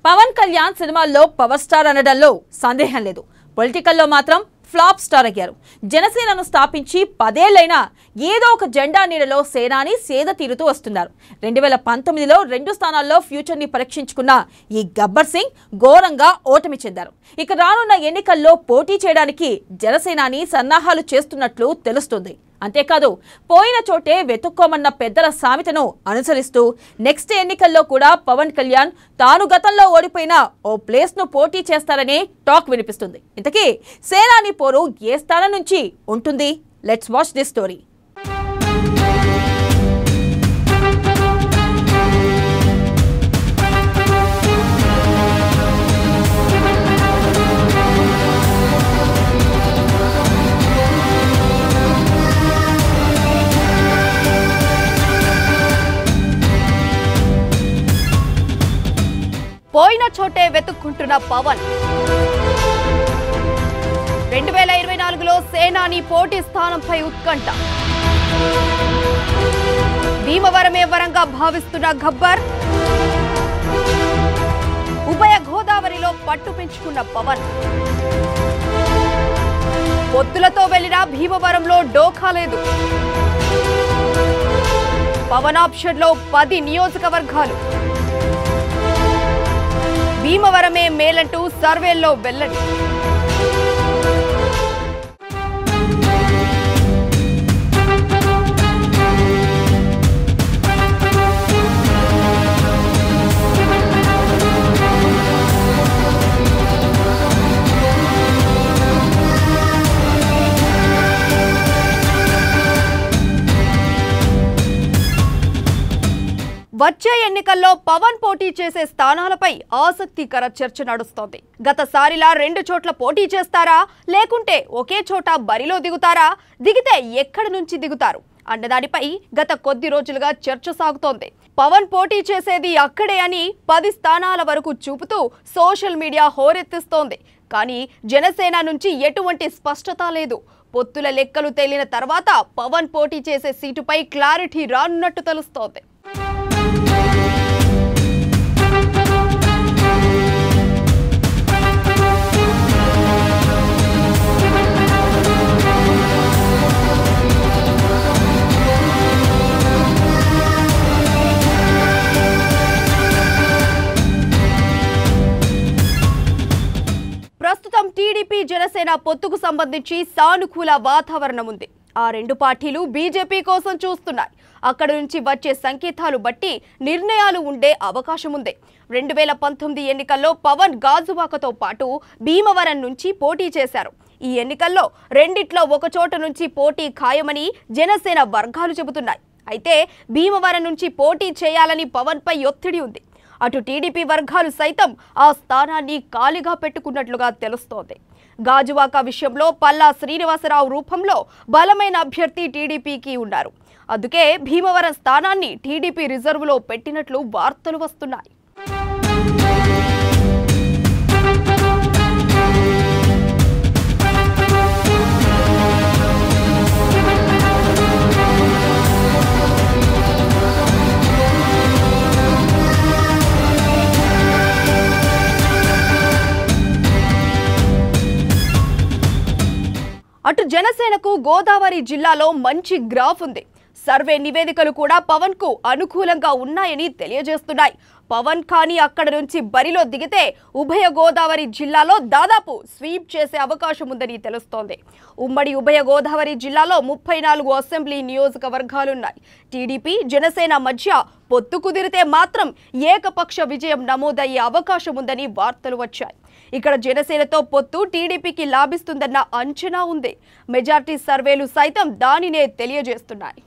పవన్ కళ్యాణ్ సినిమాల్లో power star అనడంలో సందేహం లేదు. పొలిటికల్లో మాత్రం ఫ్లాప్ స్టార్ అయ్యారు. జనసేనను స్థాపించి 10 ఏళ్లైనా ఏదో ఒక జెండా నీడలో సేనాని సేద తీరుతూ వస్తున్నారు. 2019లో 2 స్థానాల్లో ఫ్యూచర్ ని పరీక్షించుకున్న ఈ గబ్బర్ సింగ్ ఘోరంగా ఓటమి చెందారు. ఇక రానున్న ఎన్నికల్లో పోటీ చేయడానికి జనసేనాని సన్నాహాలు చేస్తున్నట్లు తెలుస్తుంది. అంతేకాదు పోయిన చోటే వెతుక్కోమన్న పెద్దల సామెతను అనుసరిస్తూ నెక్స్ట్ ఎన్నికల్లో కూడా పవన్ కళ్యాణ్ తాను గతంలో ఓడిపోయిన ఓ ప్లేస్ ను పోటీ చేస్తారనే టాక్ వినిపిస్తుంది. ఇంతకీ సేనాని పోరు ఏ స్థానం నుంచి ఉంటుంది? Let's watch this story. పోయిన చోటే వెతుక్కుంటున్న పవన్ 2024లో సేనాని పోటీ స్థానంపై ఉత్కంఠ. భీమవరమే వరంగా భావిస్తున్న గబ్బర్, ఉభయ గోదావరిలో పట్టు పెంచుకున్న పవన్. పొత్తులతో వెళ్లిన భీమవరంలో డోకా లేదు. పవన్ ఆప్షన్లో 10 నియోజకవర్గాలు. భీమవరమే మేలంటూ సర్వేల్లో వెల్లడి. వచ్చే ఎన్నికల్లో పవన్ పోటీ చేసే స్థానాలపై ఆసక్తికర చర్చ నడుస్తోంది. గతసారిలా 2 చోట్ల పోటీ చేస్తారా, లేకుంటే ఒకే చోట బరిలో దిగుతారా, దిగితే ఎక్కడి నుంచి దిగుతారు అన్నదానిపై గత కొద్ది రోజులుగా చర్చ సాగుతోంది. పవన్ పోటీ చేసేది అక్కడే అని 10 స్థానాల వరకు చూపుతూ సోషల్ మీడియా హోరెత్తిస్తోంది. కానీ జనసేన నుంచి ఎటువంటి స్పష్టత లేదు. పొత్తుల లెక్కలు తేలిన తర్వాత పవన్ పోటీ చేసే సీటుపై క్లారిటీ రానున్నట్టు తెలుస్తోంది. ప్రస్తుతం టీడీపీ జనసేన పొత్తుకు సంబంధించి సానుకూల వాతావరణం ఉంది. ఆ 2 పార్టీలు బీజేపీ కోసం చూస్తున్నాయి. అక్కడ నుంచి వచ్చే సంకేతాలు బట్టి నిర్ణయాలు ఉండే అవకాశం ఉంది. 2019 ఎన్నికల్లో పవన్ గాజువాకతో పాటు భీమవరం నుంచి పోటీ చేశారు. ఈ ఎన్నికల్లో రెండిట్లో ఒక చోట నుంచి పోటీ ఖాయమని జనసేన వర్గాలు చెబుతున్నాయి. అయితే భీమవరం నుంచి పోటీ చేయాలని పవన్ పై ఒత్తిడి ఉంది. అటు టీడీపీ వర్గాలు సైతం ఆ స్థానాన్ని ఖాళీగా పెట్టుకున్నట్లుగా తెలుస్తోంది. గాజువాక విషయంలో పల్లా శ్రీనివాసరావు రూపంలో బలమైన అభ్యర్థి టీడీపీకి ఉన్నారు. అందుకే భీమవరం స్థానాన్ని టీడీపీ రిజర్వులో పెట్టినట్లు వార్తలు వస్తున్నాయి. అటు జనసేనకు గోదావరి జిల్లాలో మంచి గ్రాఫ్ ఉంది. సర్వే నివేదికలు కూడా పవన్ కు అనుకూలంగా ఉన్నాయని తెలియజేస్తున్నాయి. పవన్ కానీ అక్కడ నుంచి బరిలో దిగితే ఉభయ గోదావరి జిల్లాలో దాదాపు స్వీప్ చేసే అవకాశం ఉందని తెలుస్తోంది. ఉమ్మడి ఉభయ గోదావరి జిల్లాలో 34 అసెంబ్లీ నియోజకవర్గాలున్నాయి. టీడీపీ జనసేన మధ్య పొత్తు కుదిరితే మాత్రం ఏకపక్ష విజయం నమోదయ్యే అవకాశం ఉందని వార్తలు వచ్చాయి. ఇక్కడ జనసేనతో పొత్తు టీడీపీకి లాభిస్తుందన్న అంచనా ఉంది. మెజార్టీ సర్వేలు సైతం దానినే తెలియజేస్తున్నాయి.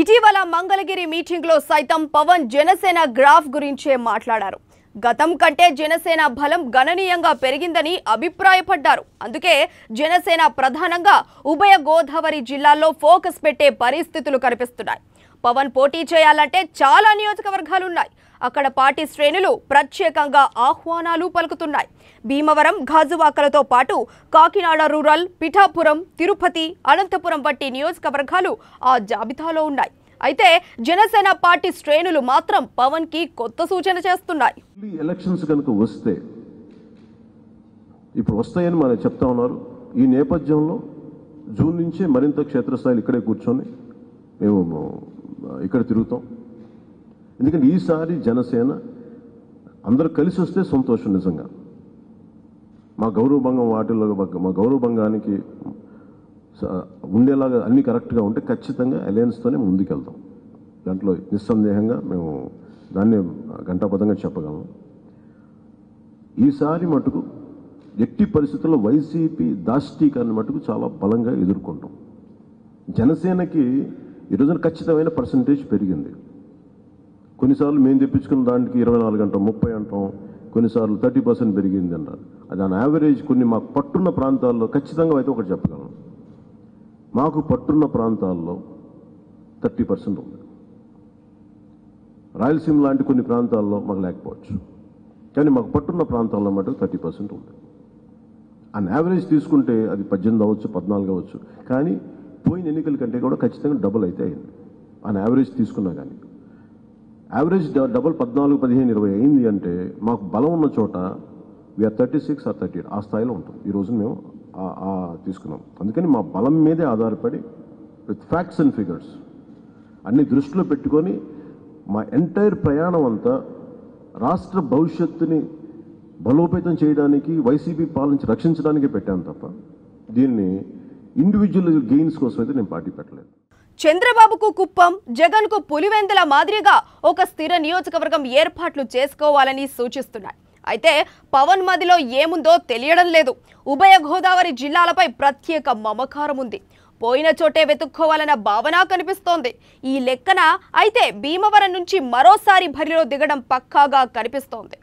ఇటీవల మంగళగిరి మీటింగ్ లో సైతం పవన్ జనసేన గ్రాఫ్ గురించే మాట్లాడారు. గతం కంటే జనసేన బలం గణనీయంగా పెరిగిందని అభిప్రాయపడ్డారు. అందుకే జనసేన ప్రధానంగా ఉభయ గోదావరి జిల్లాల్లో ఫోకస్ పెట్టే పరిస్థితులు కనిపిస్తున్నాయి. పవన్ పోటీ చేయాలంటే చాలా నియోజకవర్గాలున్నాయి. అక్కడ పార్టీ శ్రేణులు ప్రత్యేకంగా ఆహ్వానాలు పలుకుతున్నాయి. భీమవరం, గాజువాకలతో పాటు కాకినాడ రూరల్, పిఠాపురం, తిరుపతి, అనంతపురం వంటి నియోజకవర్గాలు ఆ జాబితాలో ఉన్నాయి. అయితే జనసేన పార్టీ శ్రేణులు మాత్రం పవన్ కి కొత్త సూచన చేస్తున్నాయి. ఎలక్షన్స్ కనుక వస్తే ఇప్పుడు వస్తాయని మనం చెప్తా ఉన్నారు. ఈ నేపథ్యంలో జూన్ నుంచే మరింత క్షేత్రస్థాయిలో ఇక్కడే కూర్చొని మేము ఇక్కడ తిరుగుతాం. ఎందుకంటే ఈసారి జనసేన అందరూ కలిసి వస్తే సంతోషం. నిజంగా మా గౌరవభంగం వాటిల్లో మా గౌరవభంగానికి ఉండేలాగా అన్ని కరెక్ట్గా ఉంటే ఖచ్చితంగా అలయన్స్తోనే ముందుకెళ్తాం. దాంట్లో నిస్సందేహంగా మేము దాన్ని ఘంటాపథంగా చెప్పగలం. ఈసారి మటుకు ఎట్టి పరిస్థితుల్లో వైసీపీ దాష్టీకాన్ని మటుకు చాలా బలంగా ఎదుర్కొంటాం. జనసేనకి ఈరోజున ఖచ్చితమైన పర్సంటేజ్ పెరిగింది. కొన్నిసార్లు మేము తెప్పించుకున్న దానికి 24 అంటాం, 30 అంటాం, కొన్నిసార్లు 30% పెరిగింది అంటారు. అది ఆన్ యావరేజ్ కొన్ని మాకు పట్టున్న ప్రాంతాల్లో ఖచ్చితంగా అయితే ఒకటి చెప్పగలను. మాకు పట్టున్న ప్రాంతాల్లో 30% ఉంది. రాయలసీమ లాంటి కొన్ని ప్రాంతాల్లో మాకు లేకపోవచ్చు, కానీ మాకు పట్టున్న ప్రాంతాల్లో మటుకు 30% ఉంది. ఆన్ యావరేజ్ తీసుకుంటే అది 18 అవ్వచ్చు, 14 అవ్వచ్చు, కానీ పోయిన ఎన్నికల కంటే కూడా ఖచ్చితంగా డబుల్ అయితే అయింది. ఆన్ యావరేజ్ తీసుకున్నా కానీ యావరేజ్ డబుల్ 14, 15, 20 అయింది అంటే మాకు బలం ఉన్న చోట వీఆర్ 36 or 38 ఆ స్థాయిలో ఉంటుంది. ఈరోజు మేము తీసుకున్నాం. అందుకని మా బలం మీదే ఆధారపడి విత్ ఫ్యాక్ట్స్ అండ్ ఫిగర్స్ అన్ని దృష్టిలో పెట్టుకొని మా ఎంటైర్ ప్రయాణం అంతా రాష్ట్ర భవిష్యత్తుని బలోపేతం చేయడానికి, వైసీపీ పాలన రక్షించడానికి పెట్టాను తప్ప దీన్ని ఇండివిజువల్ గెయిన్స్ కోసం అయితే నేను పార్టీ పెట్టలేదు. చంద్రబాబుకు కుప్పం, జగన్కు పులివెందుల మాదిరిగా ఒక స్థిర నియోజకవర్గం ఏర్పాట్లు చేసుకోవాలని సూచిస్తున్నాయి. అయితే పవన్ మదిలో ఏముందో తెలియడం లేదు. ఉభయ గోదావరి జిల్లాలపై ప్రత్యేక మమకారం ఉంది. పోయిన చోటే వెతుక్కోవాలన్న భావన కనిపిస్తోంది. ఈ లెక్కన అయితే భీమవరం నుంచి మరోసారి బరిలో దిగడం పక్కాగా కనిపిస్తోంది.